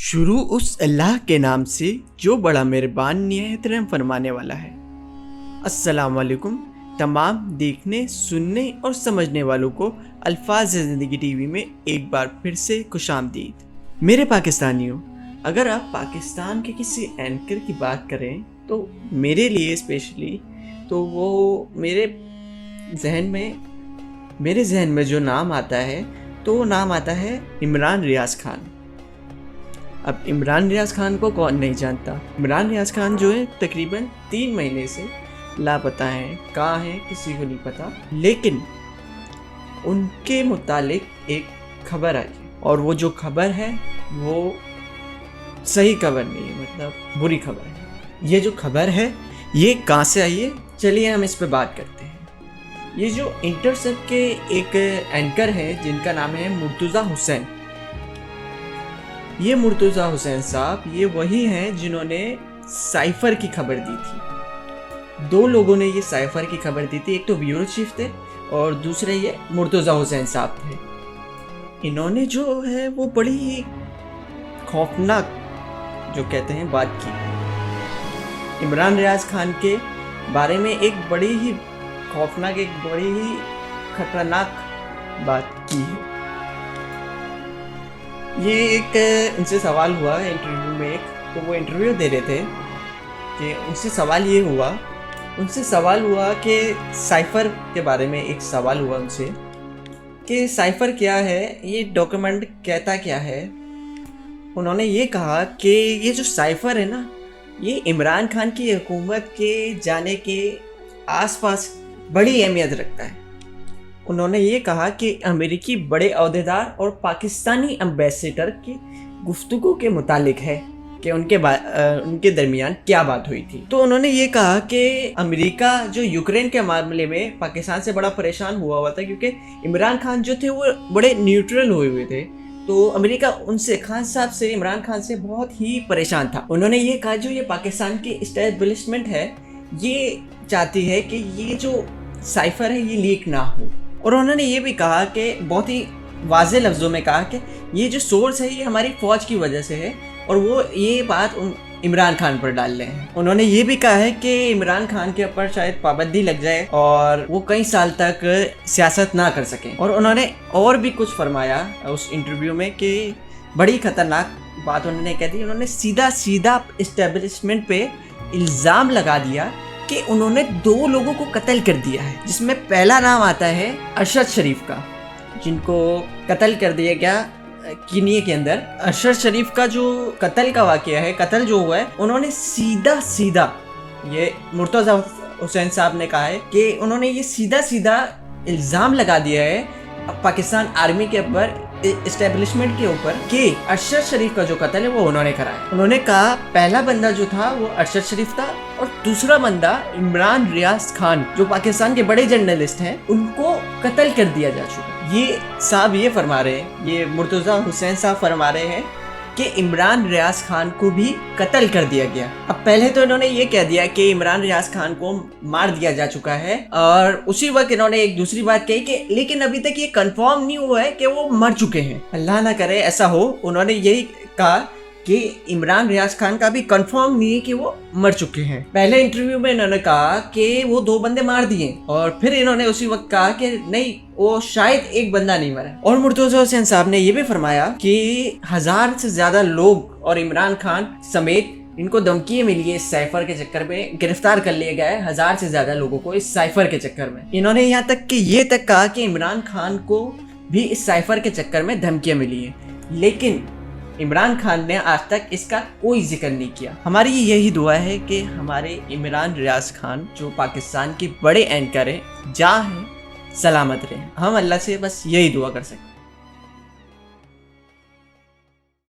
शुरू उस अल्लाह के नाम से जो बड़ा मेहरबान निहायत रहम फरमाने वाला है। अस्सलाम वालेकुम तमाम देखने, सुनने और समझने वालों को अल्फाज ज़िंदगी टीवी में एक बार फिर से खुशामदीद। मेरे पाकिस्तानियों, अगर आप पाकिस्तान के किसी एंकर की बात करें तो मेरे लिए स्पेशली तो वो मेरे जहन में जो नाम आता है तो वो नाम आता है इमरान रियाज़ खान। अब इमरान रियाज़ खान को कौन नहीं जानता। इमरान रियाज़ खान जो है तकरीबन 3 महीने से लापता हैं, कहाँ हैं किसी को नहीं पता। लेकिन उनके मुतालिक एक खबर आई और वो जो खबर है वो सही खबर नहीं है, मतलब बुरी खबर है। ये जो खबर है ये कहाँ से आई है, चलिए हम इस पे बात करते हैं। ये जो इंटरसेप्ट के एक एंकर है जिनका नाम है मुर्तज़ा हुसैन। ये मुर्तज़ा हुसैन साहब ये वही हैं जिन्होंने साइफर की खबर दी थी। 2 लोगों ने ये साइफर की खबर दी थी, एक तो ब्यूरो चीफ थे और दूसरे ये मुर्तज़ा हुसैन साहब थे। इन्होंने जो है वो बड़ी ही खौफनाक जो कहते हैं बात की इमरान रियाज़ खान के बारे में, एक बड़ी ही खौफनाक, एक बड़ी ही खतरनाक बात की है। ये एक इनसे सवाल हुआ इंटरव्यू में, तो वो इंटरव्यू दे रहे थे कि उनसे सवाल हुआ कि साइफर के बारे में एक सवाल हुआ उनसे कि साइफर क्या है, ये डॉक्यूमेंट कहता क्या है। उन्होंने ये कहा कि ये जो साइफर है ना, ये इमरान खान की हुकूमत के जाने के आसपास बड़ी अहमियत रखता है। उन्होंने ये कहा कि अमेरिकी बड़े अहदेदार और पाकिस्तानी एम्बेसडर की गुफ्तगू के मुतालिक है कि उनके दरमियान क्या बात हुई थी। तो उन्होंने ये कहा कि अमेरिका जो यूक्रेन के मामले में पाकिस्तान से बड़ा परेशान हुआ था, क्योंकि इमरान खान जो थे वो बड़े न्यूट्रल हुए थे। तो अमेरिका उनसे, खान साहब से, इमरान खान से बहुत ही परेशान था। उन्होंने ये कहा जो ये पाकिस्तान की इस्टेब्लिशमेंट है ये चाहती है कि ये जो साइफर है ये लीक ना हो। और उन्होंने ये भी कहा कि बहुत ही वाज़े लफ्ज़ों में कहा कि ये जो सोर्स है ये हमारी फ़ौज की वजह से है और वो ये बात इमरान खान पर डाल रहे हैं। उन्होंने ये भी कहा है कि इमरान खान के ऊपर शायद पाबंदी लग जाए और वो कई साल तक सियासत ना कर सकें। और उन्होंने और भी कुछ फरमाया उस इंटरव्यू में कि बड़ी ख़तरनाक बात उन्होंने कह दी। उन्होंने सीधा इस्टेब्लिशमेंट पे इल्ज़ाम लगा दिया कि उन्होंने 2 लोगों को कत्ल कर दिया है, जिसमें पहला नाम आता है अरशद शरीफ का, जिनको कत्ल कर दिया गया कीनिया के अंदर। अरशद शरीफ का जो कत्ल का वाकया है, कत्ल जो हुआ है, उन्होंने सीधा ये मुर्तज़ा हुसैन साहब ने कहा है कि उन्होंने ये सीधा इल्ज़ाम लगा दिया है पाकिस्तान आर्मी के ऊपर, इस्टेब्लिशमेंट के ऊपर, कि अरशद शरीफ का जो कत्ल है वो उन्होंने कराया। उन्होंने कहा पहला बंदा जो था वो अरशद शरीफ था और दूसरा बंदा इमरान रियाज़ खान जो पाकिस्तान के बड़े जर्नलिस्ट हैं, उनको कत्ल कर दिया जा चुका। ये साहब ये फरमा रहे हैं, ये मुर्तज़ा हुसैन साहब फरमा रहे हैं कि इमरान रियाज़ खान को भी कत्ल कर दिया गया। अब पहले तो इन्होंने ये कह दिया कि इमरान रियाज़ खान को मार दिया जा चुका है और उसी वक्त इन्होंने एक दूसरी बात कही कि लेकिन अभी तक ये कंफर्म नहीं हुआ है कि वो मर चुके हैं। अल्लाह ना करे ऐसा हो। उन्होंने यही कहा कि इमरान रियाज़ खान का भी कंफर्म नहीं है कि वो मर चुके हैं। पहले इंटरव्यू में इन्होंने कहा कि वो 2 बंदे मार दिए और फिर इन्होंने उसी वक्त कहा कि नहीं, वो शायद एक बंदा नहीं मरा। और मुर्तज़ा हुसैन साहब ने ये भी फरमाया कि 1000 से ज़्यादा लोग और इमरान खान समेत इनको धमकियां मिली है इस साइफर के चक्कर में, गिरफ्तार कर लिए गए 1000 से ज़्यादा लोगों को इस साइफर के चक्कर में। इन्होंने यहाँ तक कि ये तक कहा कि इमरान खान को भी इस साइफर के चक्कर में धमकियां मिली है, लेकिन इमरान खान ने आज तक इसका कोई जिक्र नहीं किया। हमारी यही दुआ है कि हमारे इमरान रियाज़ खान जो पाकिस्तान के बड़े एंकर हैं, जहाँ हैं सलामत रहें। हम अल्लाह से बस यही दुआ कर सकते हैं।